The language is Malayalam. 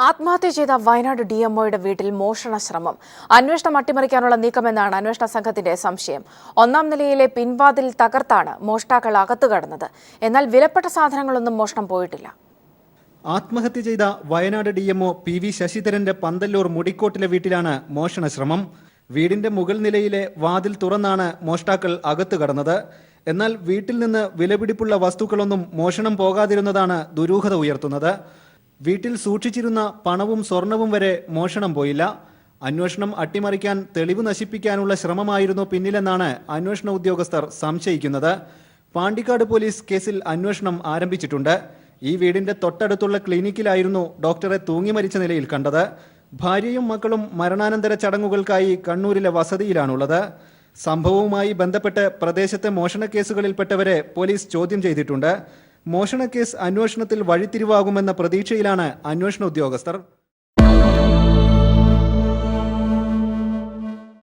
ആത്മഹത്യ ചെയ്ത വയനാട് ഡിഎംഒയുടെ വീട്ടിൽ മോഷണ ശ്രമം. അന്വേഷണം അട്ടിമറിക്കാനുള്ള നീക്കമെന്നാണ് അന്വേഷണ സംഘത്തിന്റെ സംശയം. ഒന്നാം നിലയിലെ പിൻവാതിൽ തകർത്താണ് മോഷ്ടാക്കൾ അകത്തു കടന്നത്. എന്നാൽ വിലപ്പെട്ട സാധനങ്ങളൊന്നും മോഷണം പോയിട്ടില്ല. ആത്മഹത്യ ചെയ്ത വയനാട് ഡിഎംഒ PV ശശിധരന്റെ പന്തല്ലൂർ മുടിക്കോട്ടിലെ വീട്ടിലാണ് മോഷണ ശ്രമം. വീടിന്റെ മുകൾ നിലയിലെ വാതിൽ തുറന്നാണ് മോഷ്ടാക്കൾ അകത്തു കടന്നത്. എന്നാൽ വീട്ടിൽ നിന്ന് വിലപിടിപ്പുള്ള വസ്തുക്കളൊന്നും മോഷണം പോകാതിരുന്നതാണ് ദുരൂഹത ഉയർത്തുന്നത്. വീട്ടിൽ സൂക്ഷിച്ചിരുന്ന പണവും സ്വർണവും വരെ മോഷണം പോയില്ല. അന്വേഷണം അട്ടിമറിക്കാൻ തെളിവ് നശിപ്പിക്കാനുള്ള ശ്രമമായിരുന്നു പിന്നിലെന്നാണ് അന്വേഷണ ഉദ്യോഗസ്ഥർ സംശയിക്കുന്നത്. പാണ്ടിക്കാട് പോലീസ് കേസിൽ അന്വേഷണം ആരംഭിച്ചിട്ടുണ്ട്. ഈ വീടിന്റെ തൊട്ടടുത്തുള്ള ക്ലിനിക്കിലായിരുന്നു ഡോക്ടറെ തൂങ്ങി മരിച്ച നിലയിൽ കണ്ടത്. ഭാര്യയും മക്കളും മരണാനന്തര ചടങ്ങുകൾക്കായി കണ്ണൂരിലെ വസതിയിലാണുള്ളത്. സംഭവവുമായി ബന്ധപ്പെട്ട് പ്രദേശത്തെ മോഷണക്കേസുകളിൽപ്പെട്ടവരെ പോലീസ് ചോദ്യം ചെയ്തിട്ടുണ്ട്. മോഷണക്കേസ് അന്വേഷണത്തിൽ വഴിത്തിരിവാകുമെന്ന പ്രതീക്ഷയിലാണ് അന്വേഷണ ഉദ്യോഗസ്ഥർ.